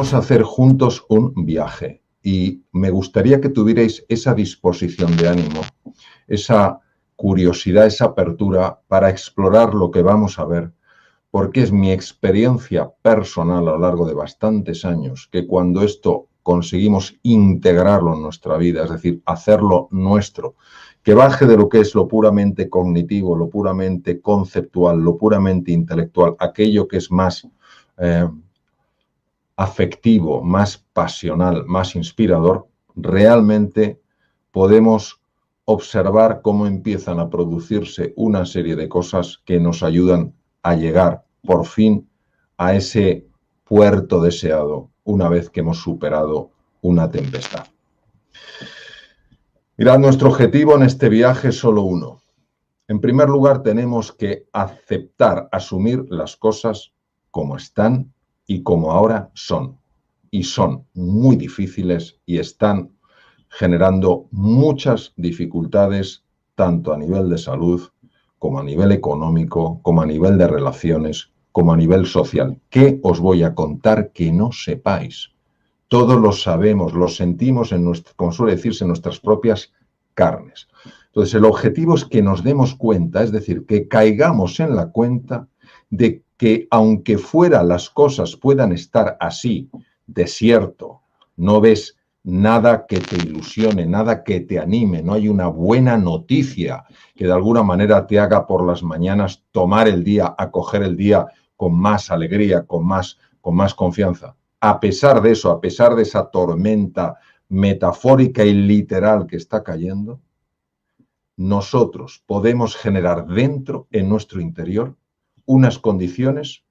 vamos a hacer juntos un viaje y me gustaría que tuvierais esa disposición de ánimo, esa curiosidad, esa apertura para explorar lo que vamos a ver, porque es mi experiencia personal a lo largo de bastantes años que cuando esto conseguimos integrarlo en nuestra vida, es decir, hacerlo nuestro, que baje de lo que es lo puramente cognitivo, lo puramente conceptual, lo puramente intelectual, aquello que es más afectivo, más pasional, más inspirador, realmente podemos observar cómo empiezan a producirse una serie de cosas que nos ayudan a llegar por fin a ese puerto deseado una vez que hemos superado una tempestad. Mirad, nuestro objetivo en este viaje es solo uno. En primer lugar, tenemos que aceptar, asumir las cosas como están y como ahora son. Y son muy difíciles y están generando muchas dificultades, tanto a nivel de salud, como a nivel económico, como a nivel de relaciones, como a nivel social. ¿Qué os voy a contar que no sepáis? Todos lo sabemos, lo sentimos, como suele decirse, en nuestras propias carnes. Entonces, el objetivo es que nos demos cuenta, es decir, que caigamos en la cuenta de que aunque fuera las cosas puedan estar así, desierto, no ves nada que te ilusione, nada que te anime, no hay una buena noticia que de alguna manera te haga por las mañanas tomar el día, acoger el día con más alegría, con más confianza. A pesar de eso, a pesar de esa tormenta metafórica y literal que está cayendo, nosotros podemos generar dentro, en nuestro interior, unas condiciones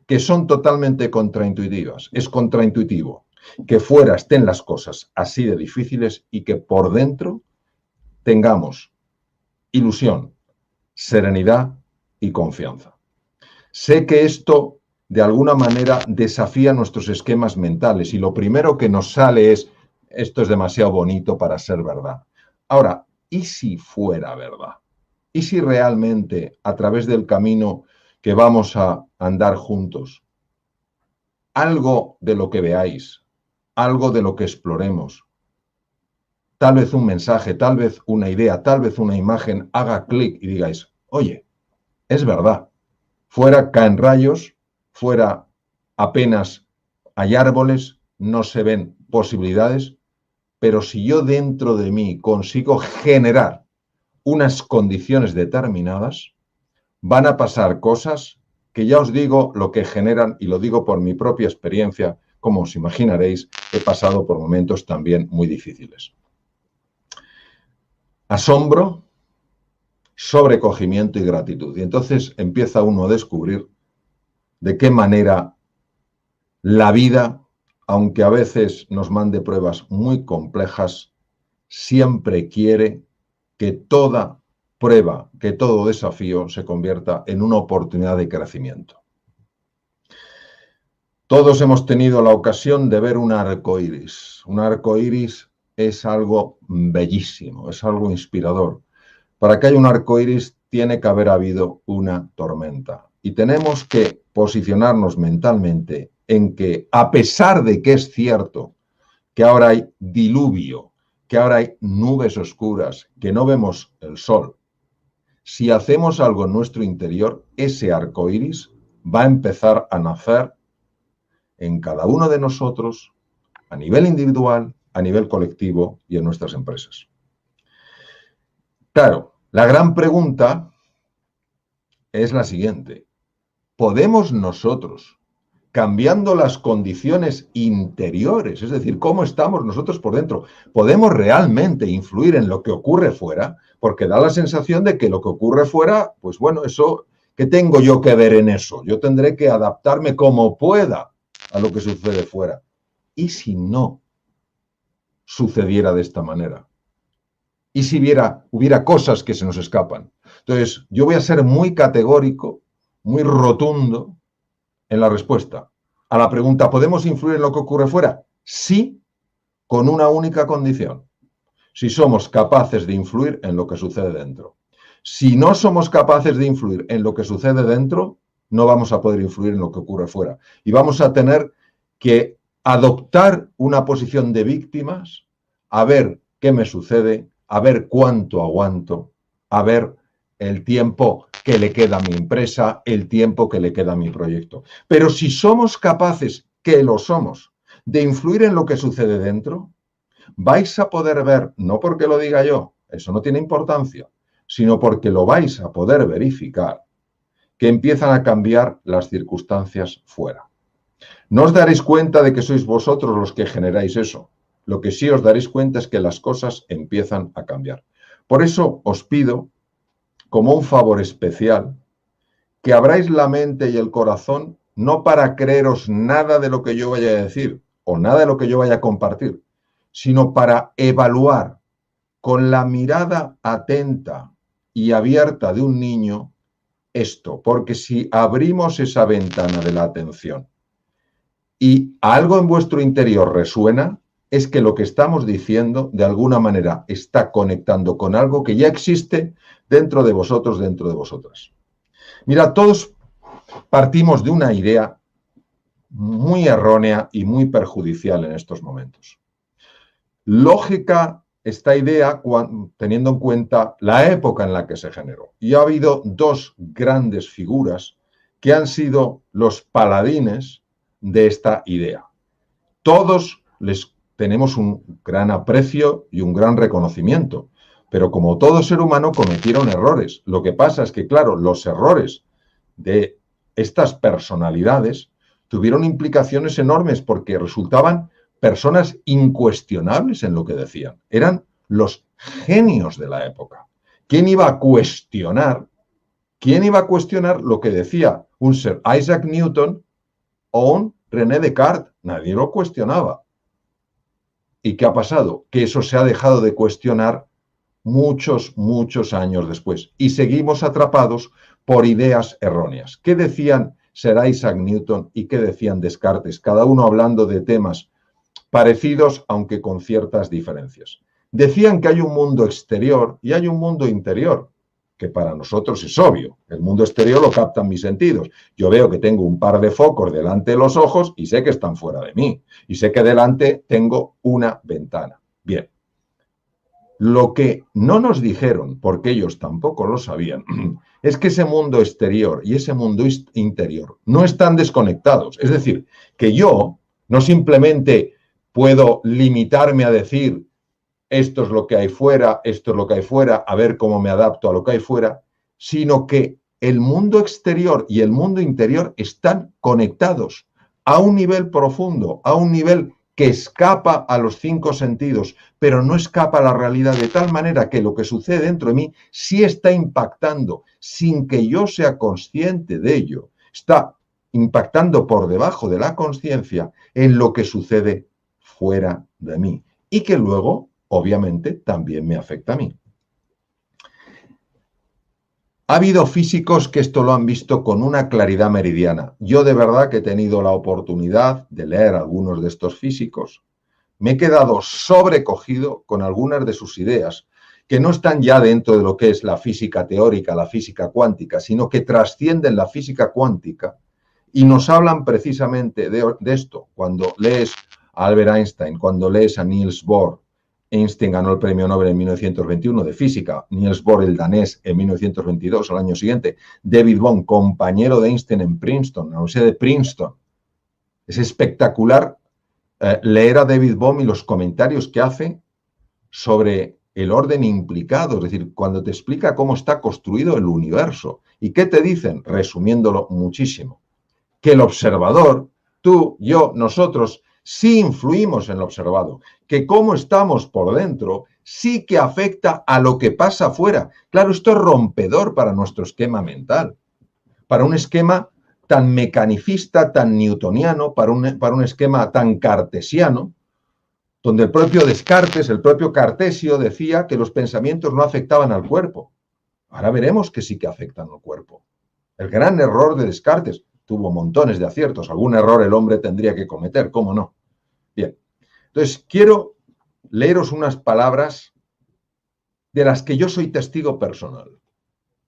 que son totalmente contraintuitivas. Es contraintuitivo que fuera estén las cosas así de difíciles y que por dentro tengamos ilusión, serenidad y confianza. Sé que esto de alguna manera desafía nuestros esquemas mentales y lo primero que nos sale es esto es demasiado bonito para ser verdad. Ahora, ¿y si fuera verdad? ¿Y si realmente a través del camino que vamos a andar juntos, algo de lo que veáis, algo de lo que exploremos, tal vez un mensaje, tal vez una idea, tal vez una imagen haga clic y digáis, oye, es verdad, fuera caen rayos, fuera apenas hay árboles, no se ven posibilidades, pero si yo dentro de mí consigo generar unas condiciones determinadas, van a pasar cosas que ya os digo lo que generan, y lo digo por mi propia experiencia, como os imaginaréis, he pasado por momentos también muy difíciles. Asombro, sobrecogimiento y gratitud. Y entonces empieza uno a descubrir de qué manera la vida, aunque a veces nos mande pruebas muy complejas, siempre quiere que toda prueba, que todo desafío se convierta en una oportunidad de crecimiento. Todos hemos tenido la ocasión de ver un arco iris. Un arco iris es algo bellísimo, es algo inspirador. Para que haya un arco iris tiene que haber habido una tormenta. Y tenemos que posicionarnos mentalmente en que, a pesar de que es cierto que ahora hay diluvio, que ahora hay nubes oscuras, que no vemos el sol, si hacemos algo en nuestro interior, ese arco iris va a empezar a nacer en cada uno de nosotros, a nivel individual, a nivel colectivo y en nuestras empresas. Claro, la gran pregunta es la siguiente. ¿Podemos nosotros, cambiando las condiciones interiores, es decir, cómo estamos nosotros por dentro, podemos realmente influir en lo que ocurre fuera? Porque da la sensación de que lo que ocurre fuera, pues bueno, eso, ¿qué tengo yo que ver en eso? Yo tendré que adaptarme como pueda a lo que sucede fuera. ¿Y si no sucediera de esta manera? ¿Y si hubiera cosas que se nos escapan? Entonces, yo voy a ser muy categórico, muy rotundo en la respuesta a la pregunta, ¿podemos influir en lo que ocurre fuera? Sí, con una única condición. Si somos capaces de influir en lo que sucede dentro. Si no somos capaces de influir en lo que sucede dentro, no vamos a poder influir en lo que ocurre fuera. Y vamos a tener que adoptar una posición de víctimas, a ver qué me sucede, a ver cuánto aguanto, a ver el tiempo que le queda a mi empresa, el tiempo que le queda a mi proyecto. Pero si somos capaces, que lo somos, de influir en lo que sucede dentro, vais a poder ver, no porque lo diga yo, eso no tiene importancia, sino porque lo vais a poder verificar, que empiezan a cambiar las circunstancias fuera. No os daréis cuenta de que sois vosotros los que generáis eso. Lo que sí os daréis cuenta es que las cosas empiezan a cambiar. Por eso os pido, como un favor especial, que abráis la mente y el corazón no para creeros nada de lo que yo vaya a decir o nada de lo que yo vaya a compartir, sino para evaluar con la mirada atenta y abierta de un niño esto, porque si abrimos esa ventana de la atención y algo en vuestro interior resuena, es que lo que estamos diciendo de alguna manera está conectando con algo que ya existe dentro de vosotros, dentro de vosotras. Mira, todos partimos de una idea muy errónea y muy perjudicial en estos momentos. Lógica esta idea teniendo en cuenta la época en la que se generó. Y ha habido dos grandes figuras que han sido los paladines de esta idea. Todos les tenemos un gran aprecio y un gran reconocimiento, pero como todo ser humano cometieron errores. Lo que pasa es que, claro, los errores de estas personalidades tuvieron implicaciones enormes porque resultaban personas incuestionables en lo que decían. Eran los genios de la época. ¿Quién iba a cuestionar? ¿Quién iba a cuestionar lo que decía un Sir Isaac Newton o un René Descartes? Nadie lo cuestionaba. ¿Y qué ha pasado? Que eso se ha dejado de cuestionar muchos, muchos años después. Y seguimos atrapados por ideas erróneas. ¿Qué decían Sir Isaac Newton y qué decían Descartes? Cada uno hablando de temas parecidos, aunque con ciertas diferencias. Decían que hay un mundo exterior y hay un mundo interior, que para nosotros es obvio. El mundo exterior lo captan mis sentidos. Yo veo que tengo un par de focos delante de los ojos y sé que están fuera de mí. Y sé que delante tengo una ventana. Bien. Lo que no nos dijeron, porque ellos tampoco lo sabían, es que ese mundo exterior y ese mundo interior no están desconectados. Es decir, que yo no simplemente puedo limitarme a decir esto es lo que hay fuera, esto es lo que hay fuera, a ver cómo me adapto a lo que hay fuera, sino que el mundo exterior y el mundo interior están conectados a un nivel profundo, a un nivel que escapa a los 5 sentidos, pero no escapa a la realidad, de tal manera que lo que sucede dentro de mí sí está impactando, sin que yo sea consciente de ello. Está impactando por debajo de la conciencia en lo que sucede fuera de mí y que luego, obviamente, también me afecta a mí. Ha habido físicos que esto lo han visto con una claridad meridiana. Yo de verdad que he tenido la oportunidad de leer a algunos de estos físicos. Me he quedado sobrecogido con algunas de sus ideas, que no están ya dentro de lo que es la física teórica, la física cuántica, sino que trascienden la física cuántica y nos hablan precisamente de esto. Cuando lees a Albert Einstein, cuando lees a Niels Bohr, Einstein ganó el premio Nobel en 1921 de física, Niels Bohr el danés en 1922, al año siguiente, David Bohm, compañero de Einstein en Princeton, en la Universidad de Princeton. Es espectacular leer a David Bohm y los comentarios que hace sobre el orden implicado, es decir, cuando te explica cómo está construido el universo. ¿Y qué te dicen? Resumiéndolo muchísimo, que el observador, tú, yo, nosotros, sí influimos en lo observado, que cómo estamos por dentro sí que afecta a lo que pasa afuera. Claro, esto es rompedor para nuestro esquema mental, para un esquema tan mecanicista, tan newtoniano, para un esquema tan cartesiano, donde el propio Descartes, el propio Cartesio decía que los pensamientos no afectaban al cuerpo. Ahora veremos que sí que afectan al cuerpo. El gran error de Descartes, tuvo montones de aciertos, algún error el hombre tendría que cometer, ¿cómo no? Bien, entonces quiero leeros unas palabras de las que yo soy testigo personal.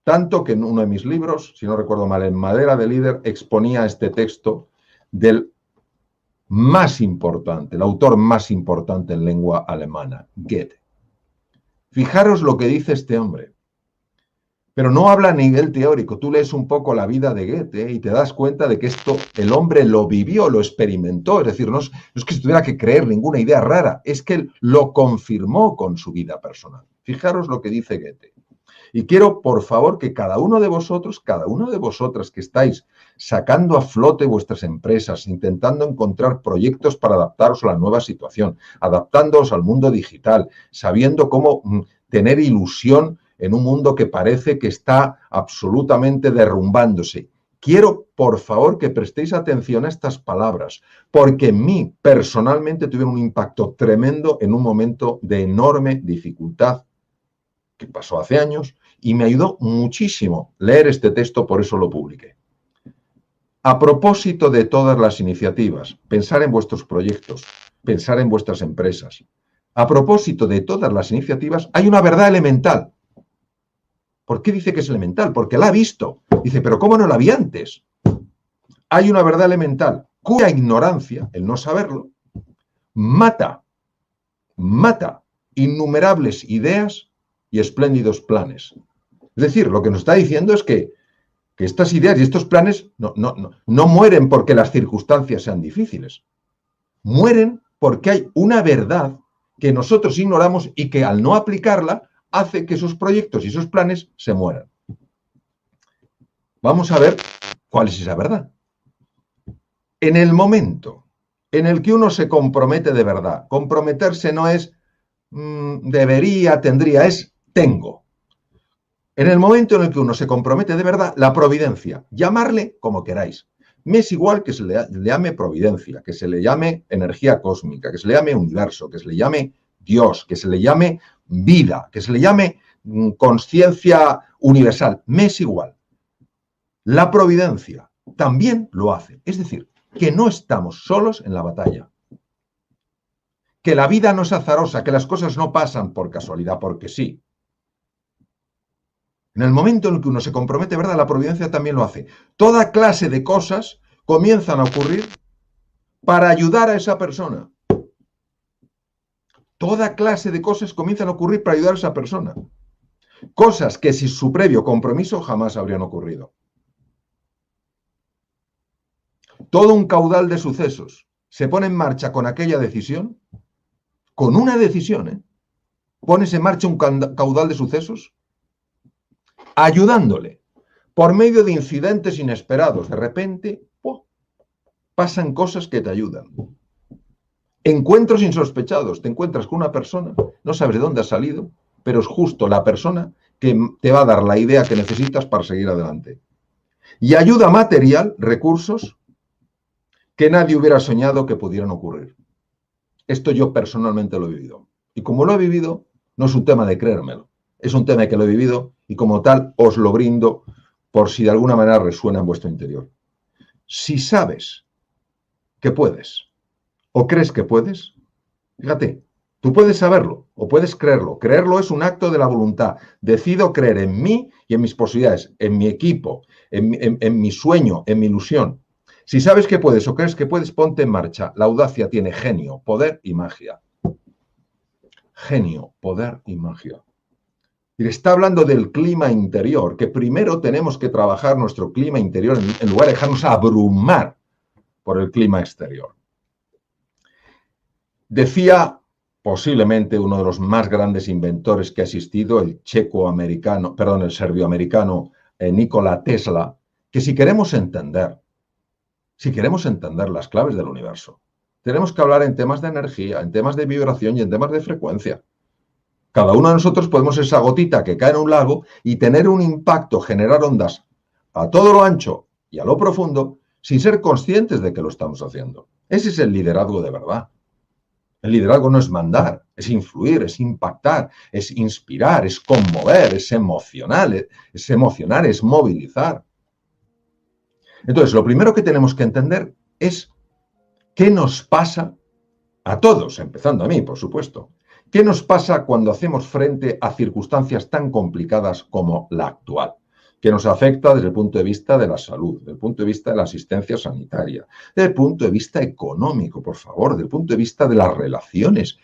Tanto que en uno de mis libros, si no recuerdo mal, en Madera de Líder, exponía este texto del más importante, el autor más importante en lengua alemana, Goethe. Fijaros lo que dice este hombre. Pero no habla a nivel teórico. Tú lees un poco la vida de Goethe y te das cuenta de que esto el hombre lo vivió, lo experimentó. Es decir, no es que se tuviera que creer ninguna idea rara, es que él lo confirmó con su vida personal. Fijaros lo que dice Goethe. Y quiero, por favor, que cada uno de vosotros, cada una de vosotras que estáis sacando a flote vuestras empresas, intentando encontrar proyectos para adaptaros a la nueva situación, adaptándoos al mundo digital, sabiendo cómo tener ilusión en un mundo que parece que está absolutamente derrumbándose. Quiero, por favor, que prestéis atención a estas palabras, porque en mí, personalmente, tuvieron un impacto tremendo en un momento de enorme dificultad que pasó hace años y me ayudó muchísimo leer este texto, por eso lo publiqué. A propósito de todas las iniciativas, pensar en vuestros proyectos, pensar en vuestras empresas. A propósito de todas las iniciativas, hay una verdad elemental. ¿Por qué dice que es elemental? Porque la ha visto. Dice, pero ¿cómo no la vi antes? Hay una verdad elemental cuya ignorancia, el no saberlo, mata innumerables ideas y espléndidos planes. Es decir, lo que nos está diciendo es que estas ideas y estos planes no mueren porque las circunstancias sean difíciles. Mueren porque hay una verdad que nosotros ignoramos y que al no aplicarla hace que esos proyectos y esos planes se mueran. Vamos a ver cuál es esa verdad. En el momento en el que uno se compromete de verdad, comprometerse no es debería, tendría, es tengo. En el momento en el que uno se compromete de verdad, la providencia, llamarle como queráis. Me es igual que se le llame providencia, que se le llame energía cósmica, que se le llame universo, que se le llame Dios, que se le llame vida, que se le llame conciencia universal. Me es igual. La providencia también lo hace. Es decir, que no estamos solos en la batalla. Que la vida no es azarosa, que las cosas no pasan por casualidad, porque sí. En el momento en el que uno se compromete, ¿verdad? La providencia también lo hace. Toda clase de cosas comienzan a ocurrir para ayudar a esa persona. Toda clase de cosas comienzan a ocurrir para ayudar a esa persona. Cosas que sin su previo compromiso jamás habrían ocurrido. Todo un caudal de sucesos se pone en marcha con aquella decisión, con una decisión, pones en marcha un caudal de sucesos, ayudándole por medio de incidentes inesperados. De repente, pasan cosas que te ayudan. Encuentros insospechados. Te encuentras con una persona, no sabes de dónde ha salido, pero es justo la persona que te va a dar la idea que necesitas para seguir adelante. Y ayuda material, recursos, que nadie hubiera soñado que pudieran ocurrir. Esto yo personalmente lo he vivido. Y como lo he vivido, no es un tema de creérmelo. Es un tema que lo he vivido y como tal os lo brindo por si de alguna manera resuena en vuestro interior. Si sabes que puedes o crees que puedes, fíjate, tú puedes saberlo o puedes creerlo. Creerlo es un acto de la voluntad. Decido creer en mí y en mis posibilidades, en mi equipo, en mi sueño, en mi ilusión. Si sabes que puedes o crees que puedes, ponte en marcha. La audacia tiene genio, poder y magia. Genio, poder y magia. Y está hablando del clima interior, que primero tenemos que trabajar nuestro clima interior en lugar de dejarnos abrumar por el clima exterior. Decía posiblemente uno de los más grandes inventores que ha existido, el serbioamericano Nikola Tesla, que si queremos entender las claves del universo, tenemos que hablar en temas de energía, en temas de vibración y en temas de frecuencia. Cada uno de nosotros podemos ser esa gotita que cae en un lago y tener un impacto, generar ondas a todo lo ancho y a lo profundo sin ser conscientes de que lo estamos haciendo. Ese es el liderazgo de verdad. El liderazgo no es mandar, es influir, es impactar, es inspirar, es conmover, es emocionar, es movilizar. Entonces, lo primero que tenemos que entender es qué nos pasa a todos, empezando a mí, por supuesto. ¿Qué nos pasa cuando hacemos frente a circunstancias tan complicadas como la actual? que nos afecta desde el punto de vista de la salud, desde el punto de vista de la asistencia sanitaria, desde el punto de vista económico, por favor, desde el punto de vista de las relaciones,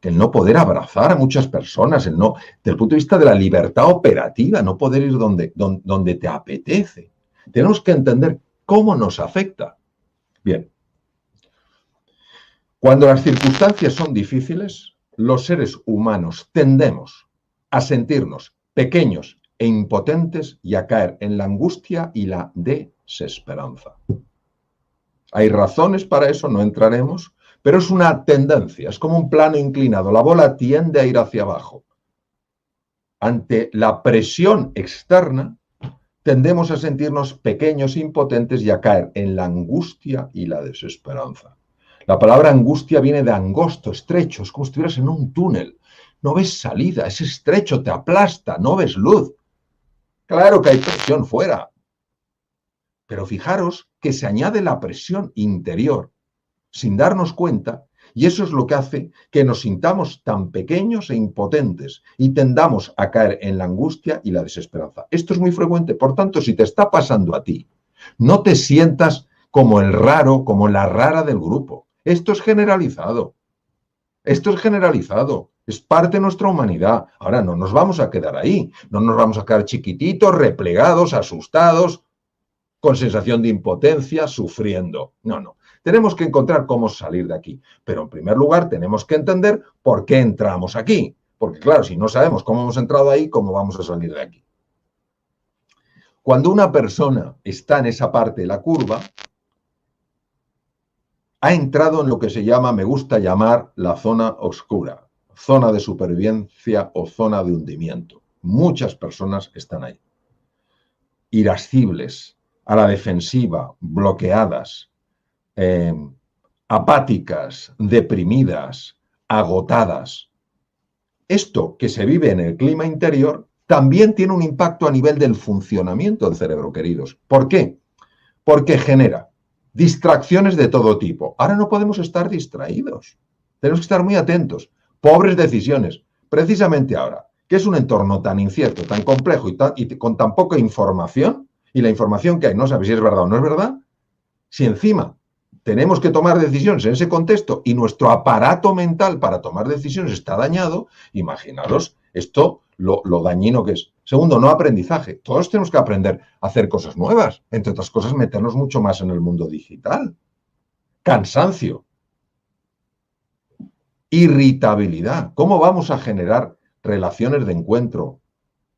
el no poder abrazar a muchas personas, desde el punto de vista de la libertad operativa, no poder ir donde te apetece. Tenemos que entender cómo nos afecta. Bien, cuando las circunstancias son difíciles, los seres humanos tendemos a sentirnos pequeños e impotentes y a caer en la angustia y la desesperanza. Hay razones para eso, no entraremos, pero es una tendencia, es como un plano inclinado, la bola tiende a ir hacia abajo. Ante la presión externa, tendemos a sentirnos pequeños e impotentes y a caer en la angustia y la desesperanza. La palabra angustia viene de angosto, estrecho, es como si estuvieras en un túnel. No ves salida, es estrecho, te aplasta, no ves luz. Claro que hay presión fuera, pero fijaros que se añade la presión interior sin darnos cuenta, y eso es lo que hace que nos sintamos tan pequeños e impotentes y tendamos a caer en la angustia y la desesperanza. Esto es muy frecuente, por tanto, si te está pasando a ti, no te sientas como el raro, como la rara del grupo. Esto es generalizado. Esto es generalizado. Es parte de nuestra humanidad. Ahora no nos vamos a quedar ahí. No nos vamos a quedar chiquititos, replegados, asustados, con sensación de impotencia, sufriendo. No, no. Tenemos que encontrar cómo salir de aquí. Pero en primer lugar tenemos que entender por qué entramos aquí. Porque claro, si no sabemos cómo hemos entrado ahí, ¿cómo vamos a salir de aquí? Cuando una persona está en esa parte de la curva, ha entrado en lo que se llama, me gusta llamar, la zona oscura, zona de supervivencia o zona de hundimiento. Muchas personas están ahí. Irascibles, a la defensiva, bloqueadas, apáticas, deprimidas, agotadas. Esto que se vive en el clima interior también tiene un impacto a nivel del funcionamiento del cerebro, queridos. ¿Por qué? Porque genera distracciones de todo tipo. Ahora no podemos estar distraídos. Tenemos que estar muy atentos. Pobres decisiones. Precisamente ahora, que es un entorno tan incierto, tan complejo y con tan poca información, y la información que hay no sabe si es verdad o no es verdad, si encima tenemos que tomar decisiones en ese contexto y nuestro aparato mental para tomar decisiones está dañado, imaginaros esto lo dañino que es. Segundo, no aprendizaje. Todos tenemos que aprender a hacer cosas nuevas. Entre otras cosas, meternos mucho más en el mundo digital. Cansancio. Irritabilidad. ¿Cómo vamos a generar relaciones de encuentro,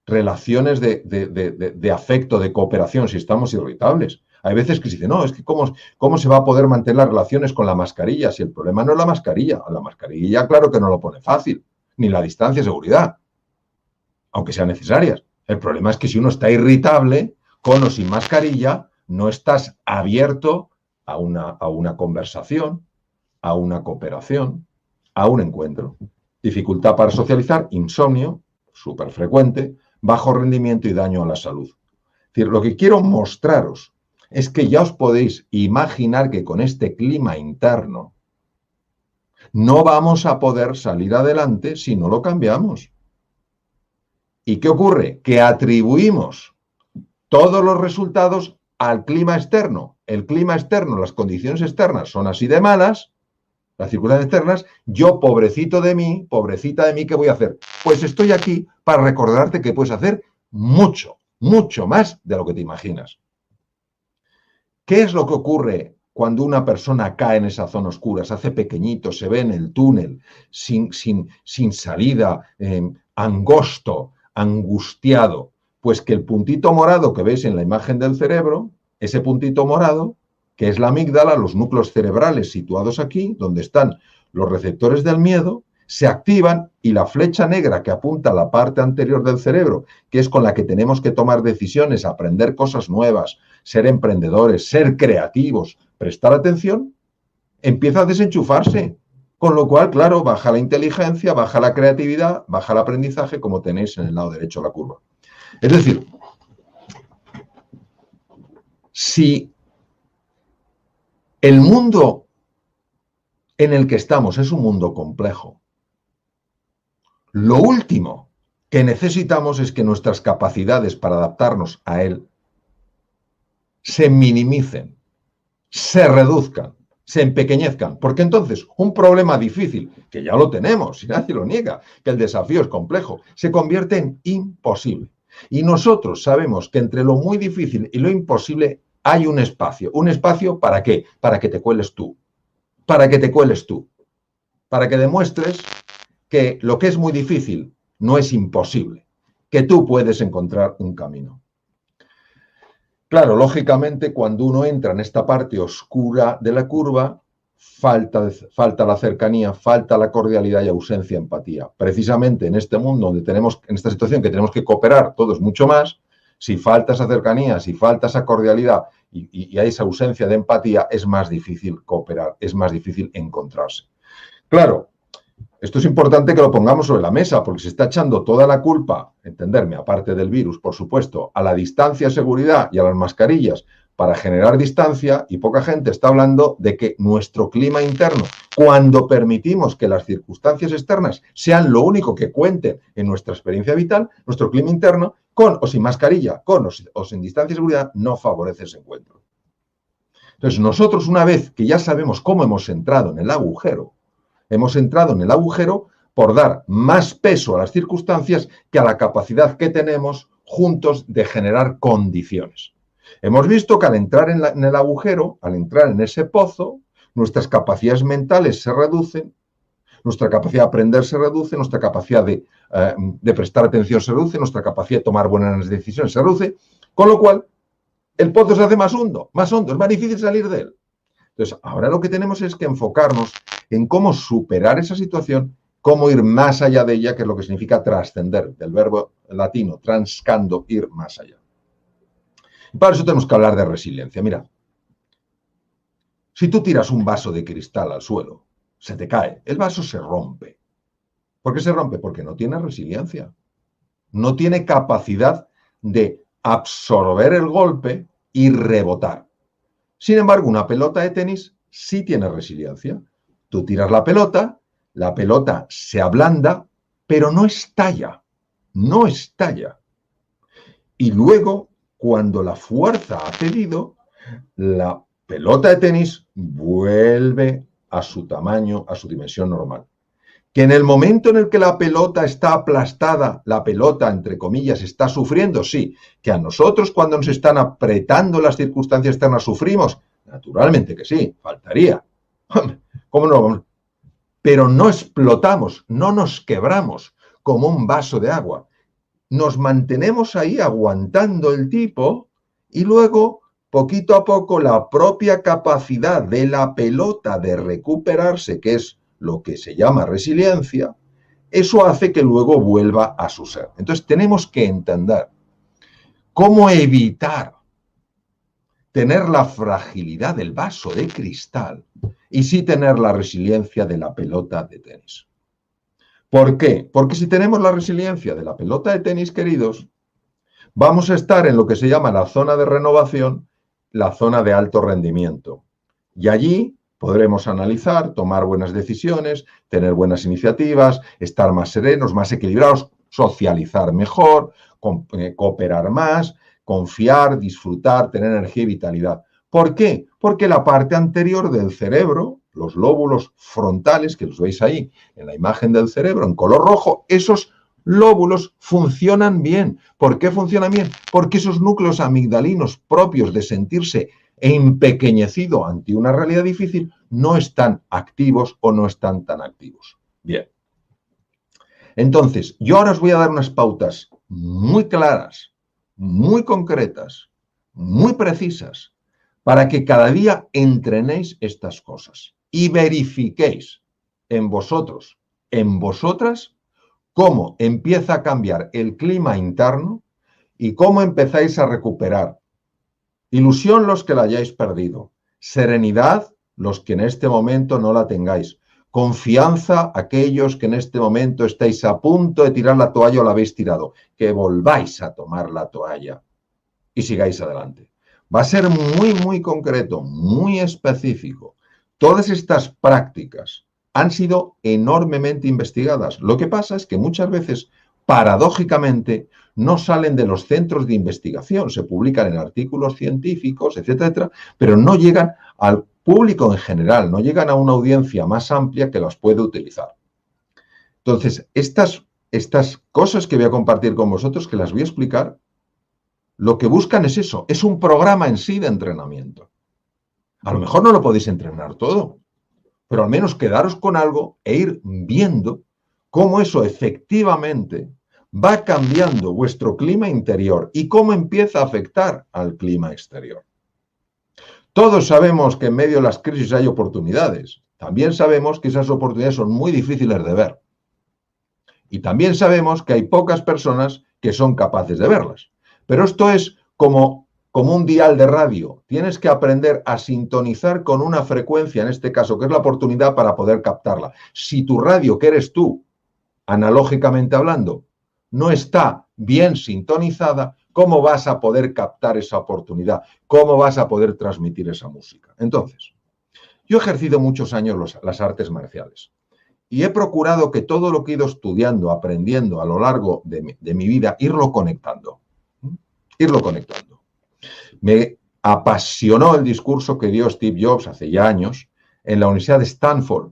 relaciones de afecto, de cooperación, si estamos irritables? Hay veces que se dice, no, es que ¿cómo se va a poder mantener las relaciones con la mascarilla? Si el problema no es la mascarilla, claro que no lo pone fácil, ni la distancia de seguridad, aunque sean necesarias. El problema es que si uno está irritable, con o sin mascarilla, no estás abierto a una conversación, a una cooperación, a un encuentro. Dificultad para socializar, insomnio, súper frecuente, bajo rendimiento y daño a la salud. Es decir, lo que quiero mostraros es que ya os podéis imaginar que con este clima interno no vamos a poder salir adelante si no lo cambiamos. ¿Y qué ocurre? Que atribuimos todos los resultados al clima externo. El clima externo, las condiciones externas son así de malas, las circunstancias externas, yo, pobrecito de mí, pobrecita de mí, ¿qué voy a hacer? Pues estoy aquí para recordarte que puedes hacer mucho, mucho más de lo que te imaginas. ¿Qué es lo que ocurre cuando una persona cae en esa zona oscura? Se hace pequeñito, se ve en el túnel, sin salida, angosto, angustiado. Pues que el puntito morado que veis en la imagen del cerebro, ese puntito morado, que es la amígdala, los núcleos cerebrales situados aquí, donde están los receptores del miedo, se activan y la flecha negra que apunta a la parte anterior del cerebro, que es con la que tenemos que tomar decisiones, aprender cosas nuevas, ser emprendedores, ser creativos, prestar atención, empieza a desenchufarse. Con lo cual, claro, baja la inteligencia, baja la creatividad, baja el aprendizaje, como tenéis en el lado derecho de la curva. Es decir, si el mundo en el que estamos es un mundo complejo, lo último que necesitamos es que nuestras capacidades para adaptarnos a él se minimicen, se reduzcan, se empequeñezcan, porque entonces un problema difícil, que ya lo tenemos, y nadie lo niega, que el desafío es complejo, se convierte en imposible. Y nosotros sabemos que entre lo muy difícil y lo imposible hay un espacio. ¿Un espacio para qué? Para que te cueles tú. Para que te cueles tú. Para que demuestres que lo que es muy difícil no es imposible, que tú puedes encontrar un camino. Claro, lógicamente, cuando uno entra en esta parte oscura de la curva, falta la cercanía, falta la cordialidad y ausencia de empatía. Precisamente en este mundo donde tenemos, en esta situación que tenemos que cooperar todos mucho más, si falta esa cercanía, si falta esa cordialidad y hay esa ausencia de empatía, es más difícil cooperar, es más difícil encontrarse. Claro, esto es importante que lo pongamos sobre la mesa, porque se está echando toda la culpa, entenderme, aparte del virus, por supuesto, a la distancia, seguridad y a las mascarillas para generar distancia, y poca gente está hablando de que nuestro clima interno, cuando permitimos que las circunstancias externas sean lo único que cuenten en nuestra experiencia vital, nuestro clima interno, con o sin mascarilla, con o sin distancia y seguridad, no favorece ese encuentro. Entonces, nosotros, una vez que ya sabemos cómo hemos entrado en el agujero, por dar más peso a las circunstancias que a la capacidad que tenemos juntos de generar condiciones. Hemos visto que al entrar en el agujero, al entrar en ese pozo, nuestras capacidades mentales se reducen, nuestra capacidad de aprender se reduce, nuestra capacidad de prestar atención se reduce, nuestra capacidad de tomar buenas decisiones se reduce, con lo cual el pozo se hace más hondo, es más difícil salir de él. Entonces, ahora lo que tenemos es que enfocarnos en cómo superar esa situación, cómo ir más allá de ella, que es lo que significa trascender, del verbo latino, transcando, ir más allá. Y para eso tenemos que hablar de resiliencia. Mira, si tú tiras un vaso de cristal al suelo, se te cae, el vaso se rompe. ¿Por qué se rompe? Porque no tiene resiliencia. No tiene capacidad de absorber el golpe y rebotar. Sin embargo, una pelota de tenis sí tiene resiliencia. Tú tiras la pelota se ablanda, pero no estalla, no estalla. Y luego, cuando la fuerza ha cedido, la pelota de tenis vuelve a su tamaño, a su dimensión normal. Que en el momento en el que la pelota está aplastada, la pelota, entre comillas, está sufriendo, sí. Que a nosotros cuando nos están apretando las circunstancias externas sufrimos, naturalmente que sí, faltaría. ¿Cómo no? Pero no explotamos, no nos quebramos como un vaso de agua. Nos mantenemos ahí aguantando el tipo y luego, poquito a poco, la propia capacidad de la pelota de recuperarse, que es lo que se llama resiliencia, eso hace que luego vuelva a su ser. Entonces tenemos que entender cómo evitar tener la fragilidad del vaso de cristal y sí tener la resiliencia de la pelota de tenis. ¿Por qué? Porque si tenemos la resiliencia de la pelota de tenis, queridos, vamos a estar en lo que se llama la zona de renovación, la zona de alto rendimiento. Y allí podremos analizar, tomar buenas decisiones, tener buenas iniciativas, estar más serenos, más equilibrados, socializar mejor, cooperar más, confiar, disfrutar, tener energía y vitalidad. ¿Por qué? Porque la parte anterior del cerebro, los lóbulos frontales, que los veis ahí en la imagen del cerebro en color rojo, esos lóbulos funcionan bien. ¿Por qué funcionan bien? Porque esos núcleos amigdalinos propios de sentirse empequeñecido ante una realidad difícil no están activos o no están tan activos. Bien. Entonces, yo ahora os voy a dar unas pautas muy claras, muy concretas, muy precisas, para que cada día entrenéis estas cosas y verifiquéis en vosotros, en vosotras, cómo empieza a cambiar el clima interno y cómo empezáis a recuperar ilusión los que la hayáis perdido, serenidad los que en este momento no la tengáis, confianza aquellos que en este momento estáis a punto de tirar la toalla o la habéis tirado, que volváis a tomar la toalla y sigáis adelante. Va a ser muy, muy concreto, muy específico. Todas estas prácticas han sido enormemente investigadas. Lo que pasa es que muchas veces, paradójicamente, no salen de los centros de investigación, se publican en artículos científicos, etcétera, etcétera, pero no llegan al público en general, no llegan a una audiencia más amplia que las puede utilizar. Entonces, estas cosas que voy a compartir con vosotros, que las voy a explicar, lo que buscan es eso, es un programa en sí de entrenamiento. A lo mejor no lo podéis entrenar todo, pero al menos quedaros con algo e ir viendo cómo eso efectivamente va cambiando vuestro clima interior y cómo empieza a afectar al clima exterior. Todos sabemos que en medio de las crisis hay oportunidades. También sabemos que esas oportunidades son muy difíciles de ver. Y también sabemos que hay pocas personas que son capaces de verlas. Pero esto es como un dial de radio. Tienes que aprender a sintonizar con una frecuencia, en este caso, que es la oportunidad para poder captarla. Si tu radio, que eres tú, analógicamente hablando, no está bien sintonizada, ¿cómo vas a poder captar esa oportunidad? ¿Cómo vas a poder transmitir esa música? Entonces, yo he ejercido muchos años las artes marciales y he procurado que todo lo que he ido estudiando, aprendiendo a lo largo de mi vida, irlo conectando. Me apasionó el discurso que dio Steve Jobs hace ya años en la Universidad de Stanford,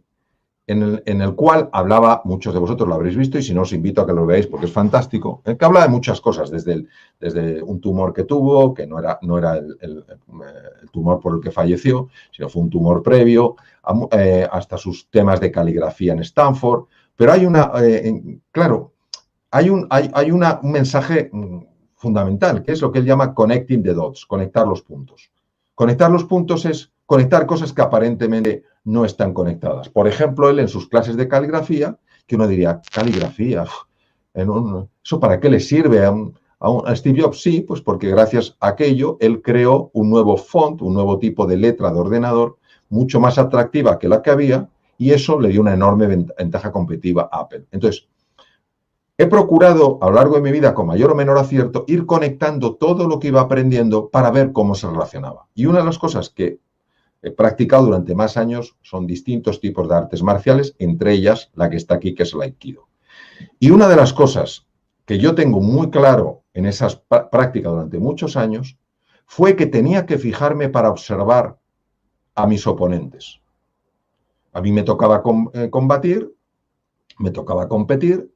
en el cual hablaba, muchos de vosotros lo habréis visto y si no os invito a que lo veáis porque es fantástico, en el que habla de muchas cosas, desde un tumor que tuvo, que no era el tumor por el que falleció, sino fue un tumor previo, hasta sus temas de caligrafía en Stanford, pero hay un mensaje fundamental, que es lo que él llama connecting the dots, conectar los puntos. Conectar los puntos es conectar cosas que aparentemente no están conectadas. Por ejemplo, él en sus clases de caligrafía, que uno diría, caligrafía, ¿eso para qué le sirve a Steve Jobs? Sí, pues porque gracias a aquello él creó un nuevo font, un nuevo tipo de letra de ordenador, mucho más atractiva que la que había, y eso le dio una enorme ventaja competitiva a Apple. Entonces, he procurado a lo largo de mi vida, con mayor o menor acierto, ir conectando todo lo que iba aprendiendo para ver cómo se relacionaba. Y una de las cosas que he practicado durante más años son distintos tipos de artes marciales, entre ellas la que está aquí, que es el Aikido. Y una de las cosas que yo tengo muy claro en esas prácticas durante muchos años fue que tenía que fijarme para observar a mis oponentes. A mí me tocaba combatir, me tocaba competir,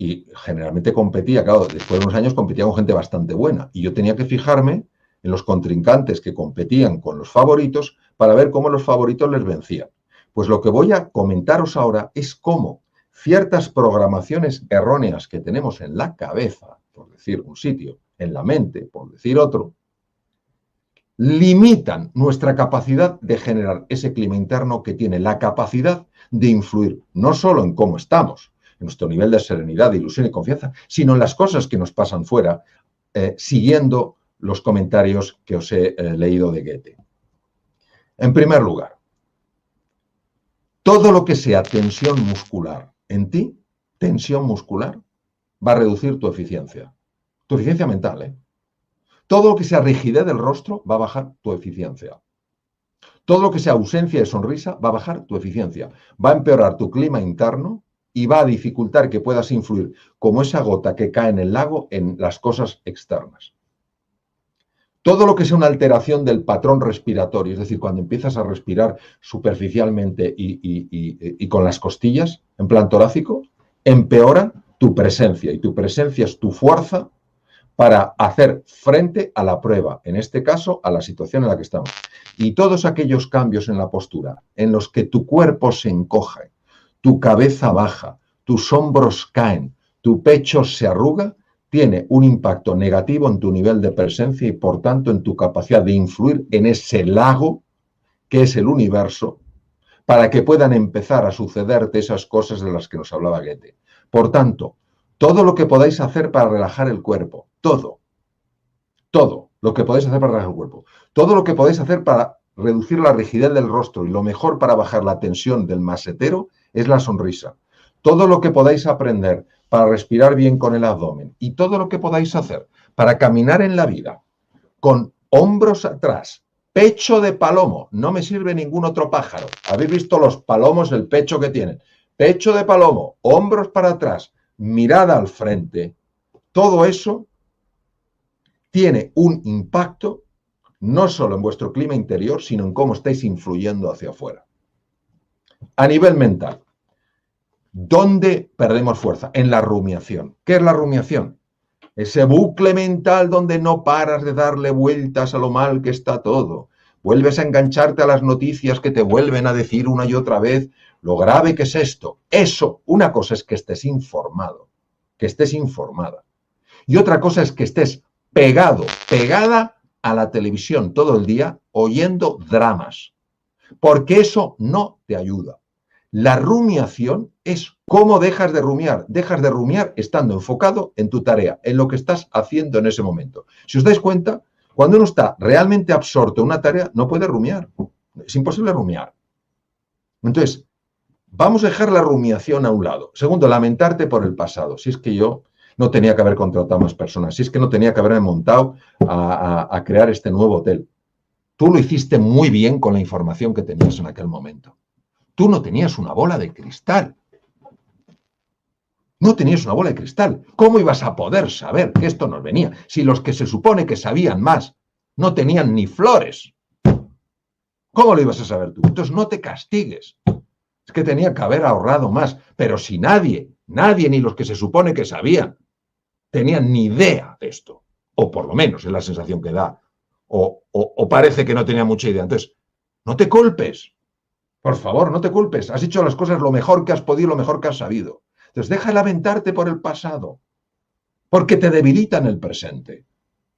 y generalmente competía, claro, después de unos años competía con gente bastante buena. Y yo tenía que fijarme en los contrincantes que competían con los favoritos para ver cómo los favoritos les vencían. Pues lo que voy a comentaros ahora es cómo ciertas programaciones erróneas que tenemos en la cabeza, por decir un sitio, en la mente, por decir otro, limitan nuestra capacidad de generar ese clima interno que tiene la capacidad de influir no solo en cómo estamos, en nuestro nivel de serenidad, de ilusión y confianza, sino en las cosas que nos pasan fuera, siguiendo los comentarios que os he leído de Goethe. En primer lugar, todo lo que sea tensión muscular en ti, tensión muscular, va a reducir tu eficiencia mental, ¿eh? Todo lo que sea rigidez del rostro va a bajar tu eficiencia. Todo lo que sea ausencia de sonrisa va a bajar tu eficiencia. Va a empeorar tu clima interno y va a dificultar que puedas influir como esa gota que cae en el lago en las cosas externas. Todo lo que sea una alteración del patrón respiratorio, es decir, cuando empiezas a respirar superficialmente y con las costillas, en plan torácico, empeora tu presencia. Y tu presencia es tu fuerza para hacer frente a la prueba, en este caso, a la situación en la que estamos. Y todos aquellos cambios en la postura, en los que tu cuerpo se encoge, tu cabeza baja, tus hombros caen, tu pecho se arruga, tiene un impacto negativo en tu nivel de presencia y, por tanto, en tu capacidad de influir en ese lago que es el universo, para que puedan empezar a sucederte esas cosas de las que nos hablaba Goethe. Por tanto, todo lo que podáis hacer para relajar el cuerpo, todo lo que podéis hacer para relajar el cuerpo, todo lo que podéis hacer para reducir la rigidez del rostro y lo mejor para bajar la tensión del masetero es la sonrisa. Todo lo que podáis aprender para respirar bien con el abdomen y todo lo que podáis hacer para caminar en la vida con hombros atrás, pecho de palomo, no me sirve ningún otro pájaro. ¿Habéis visto los palomos, el pecho que tienen? Pecho de palomo, hombros para atrás, mirada al frente, todo eso tiene un impacto no solo en vuestro clima interior, sino en cómo estáis influyendo hacia afuera. A nivel mental, ¿dónde perdemos fuerza? En la rumiación. ¿Qué es la rumiación? Ese bucle mental donde no paras de darle vueltas a lo mal que está todo. Vuelves a engancharte a las noticias que te vuelven a decir una y otra vez lo grave que es esto. Eso, una cosa es que estés informado, que estés informada. Y otra cosa es que estés pegado, pegada a la televisión todo el día oyendo dramas. Porque eso no te ayuda. La rumiación es cómo dejas de rumiar. Dejas de rumiar estando enfocado en tu tarea, en lo que estás haciendo en ese momento. Si os dais cuenta, cuando uno está realmente absorto en una tarea, no puede rumiar. Es imposible rumiar. Entonces, vamos a dejar la rumiación a un lado. Segundo, lamentarte por el pasado. Si es que yo no tenía que haber contratado más personas, si es que no tenía que haberme montado a crear este nuevo hotel. Tú lo hiciste muy bien con la información que tenías en aquel momento. Tú no tenías una bola de cristal. No tenías una bola de cristal. ¿Cómo ibas a poder saber que esto nos venía? Si los que se supone que sabían más no tenían ni flores. ¿Cómo lo ibas a saber tú? Entonces no te castigues. Es que tenía que haber ahorrado más. Pero si nadie, ni los que se supone que sabían, tenían ni idea de esto. O por lo menos es la sensación que da. O parece que no tenía mucha idea. Entonces, no te culpes. Por favor, no te culpes. Has hecho las cosas lo mejor que has podido, lo mejor que has sabido. Entonces, deja de lamentarte por el pasado, porque te debilita en el presente.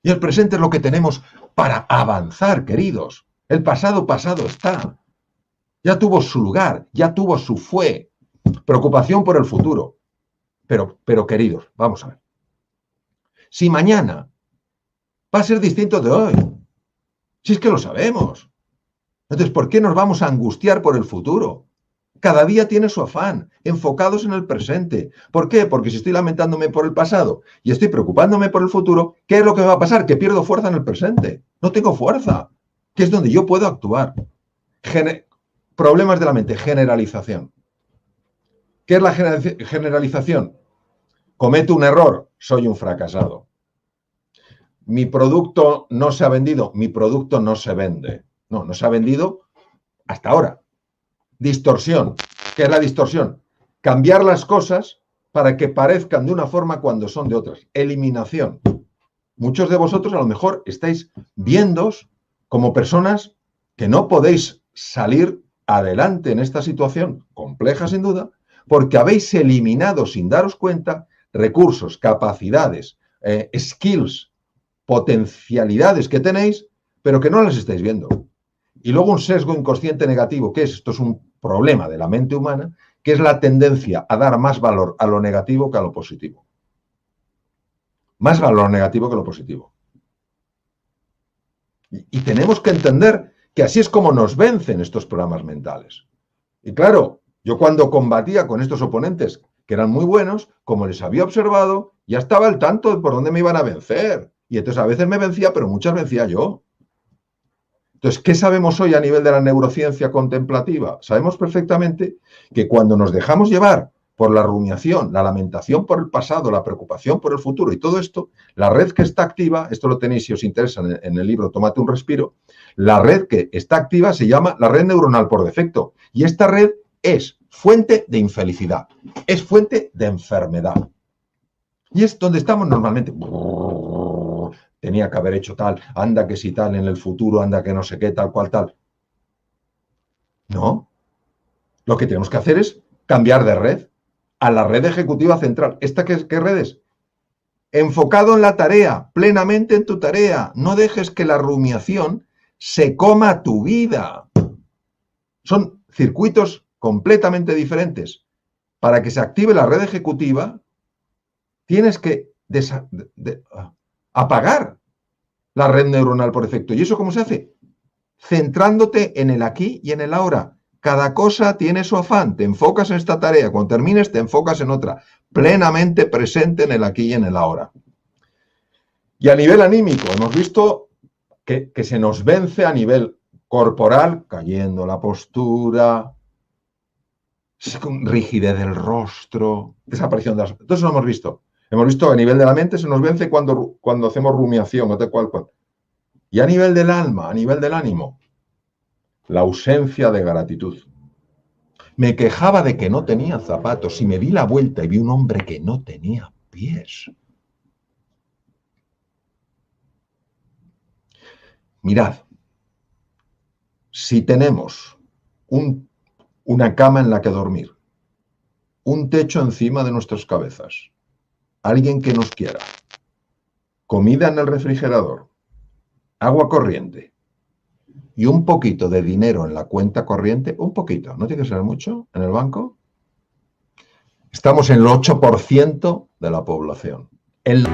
Y el presente es lo que tenemos para avanzar, queridos. El pasado está. Ya tuvo su lugar, ya tuvo su fue. Preocupación por el futuro. Pero queridos, vamos a ver. Si mañana va a ser distinto de hoy, si es que lo sabemos. Entonces, ¿por qué nos vamos a angustiar por el futuro? Cada día tiene su afán, enfocados en el presente. ¿Por qué? Porque si estoy lamentándome por el pasado y estoy preocupándome por el futuro, ¿qué es lo que me va a pasar? Que pierdo fuerza en el presente. No tengo fuerza, que es donde yo puedo actuar. Problemas de la mente, generalización. ¿Qué es la generalización? Cometo un error, soy un fracasado. Mi producto no se ha vendido, mi producto no se vende. No se ha vendido hasta ahora. Distorsión. ¿Qué es la distorsión? Cambiar las cosas para que parezcan de una forma cuando son de otras. Eliminación. Muchos de vosotros a lo mejor estáis viéndoos como personas que no podéis salir adelante en esta situación, compleja sin duda, porque habéis eliminado sin daros cuenta recursos, capacidades, skills, potencialidades que tenéis, pero que no las estáis viendo. Y luego un sesgo inconsciente negativo, que es, esto es un problema de la mente humana, que es la tendencia a dar más valor a lo negativo que a lo positivo. Más valor negativo que lo positivo. Y tenemos que entender que así es como nos vencen estos programas mentales. Y claro, yo cuando combatía con estos oponentes, que eran muy buenos, como les había observado, ya estaba al tanto de por dónde me iban a vencer. Y entonces a veces me vencía, pero muchas vencía yo. Entonces, ¿qué sabemos hoy a nivel de la neurociencia contemplativa? Sabemos perfectamente que cuando nos dejamos llevar por la rumiación, la lamentación por el pasado, la preocupación por el futuro y todo esto, la red que está activa, esto lo tenéis si os interesa en el libro Tómate un respiro, la red que está activa se llama la red neuronal por defecto. Y esta red es fuente de infelicidad, es fuente de enfermedad. Y es donde estamos normalmente. Tenía que haber hecho tal, anda que si tal en el futuro, anda que no sé qué, tal cual tal. No. Lo que tenemos que hacer es cambiar de red a la red ejecutiva central. ¿Esta qué red es? Enfocado en la tarea, plenamente en tu tarea. No dejes que la rumiación se coma tu vida. Son circuitos completamente diferentes. Para que se active la red ejecutiva, tienes que apagar la red neuronal por defecto. ¿Y eso cómo se hace? Centrándote en el aquí y en el ahora. Cada cosa tiene su afán. Te enfocas en esta tarea. Cuando termines, te enfocas en otra. Plenamente presente en el aquí y en el ahora. Y a nivel anímico, hemos visto que se nos vence a nivel corporal, cayendo la postura, rigidez del rostro, desaparición de las... Todo eso lo hemos visto. Hemos visto a nivel de la mente, se nos vence cuando hacemos rumiación o tal cual. Y a nivel del alma, a nivel del ánimo, la ausencia de gratitud. Me quejaba de que no tenía zapatos y me di la vuelta y vi un hombre que no tenía pies. Mirad, si tenemos una cama en la que dormir, un techo encima de nuestras cabezas, alguien que nos quiera, comida en el refrigerador, agua corriente y un poquito de dinero en la cuenta corriente, un poquito, no tiene que ser mucho, en el banco, estamos en el 8% de la población. El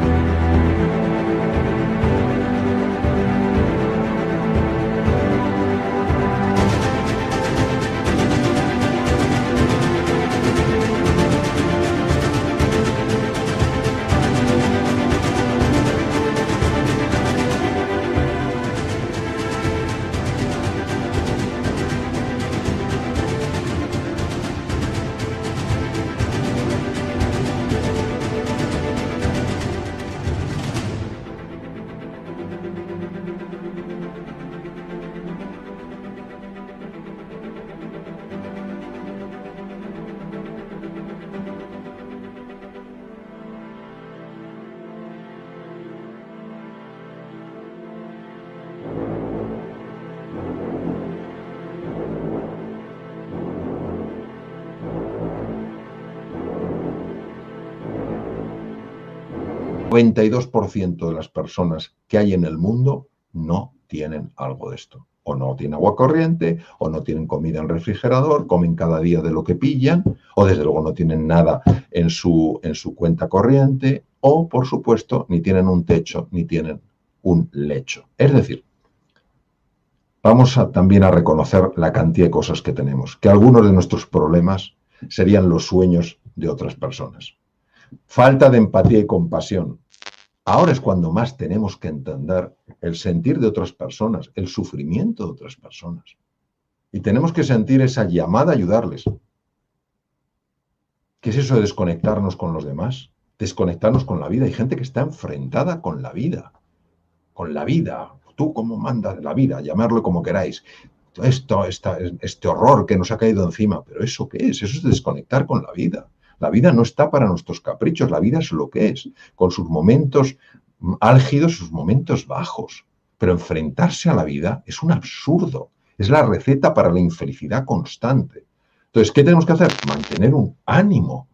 92% de las personas que hay en el mundo no tienen algo de esto. O no tienen agua corriente, o no tienen comida en el refrigerador, comen cada día de lo que pillan, o desde luego no tienen nada en su cuenta corriente, o por supuesto ni tienen un techo, ni tienen un lecho. Es decir, vamos también a reconocer la cantidad de cosas que tenemos, que algunos de nuestros problemas serían los sueños de otras personas. Falta de empatía y compasión. Ahora es cuando más tenemos que entender el sentir de otras personas, el sufrimiento de otras personas. Y tenemos que sentir esa llamada a ayudarles. ¿Qué es eso de desconectarnos con los demás? Desconectarnos con la vida. Hay gente que está enfrentada con la vida. Con la vida. Tú como mandas la vida, llamarlo como queráis. Este horror que nos ha caído encima. ¿Pero eso qué es? Eso es desconectar con la vida. La vida no está para nuestros caprichos, la vida es lo que es, con sus momentos álgidos, sus momentos bajos. Pero enfrentarse a la vida es un absurdo, es la receta para la infelicidad constante. Entonces, ¿qué tenemos que hacer? Mantener un ánimo,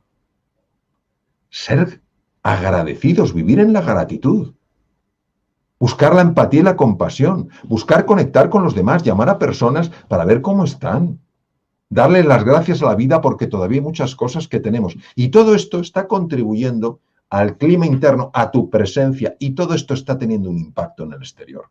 ser agradecidos, vivir en la gratitud, buscar la empatía y la compasión, buscar conectar con los demás, llamar a personas para ver cómo están. Darle las gracias a la vida porque todavía hay muchas cosas que tenemos. Y todo esto está contribuyendo al clima interno, a tu presencia, y todo esto está teniendo un impacto en el exterior.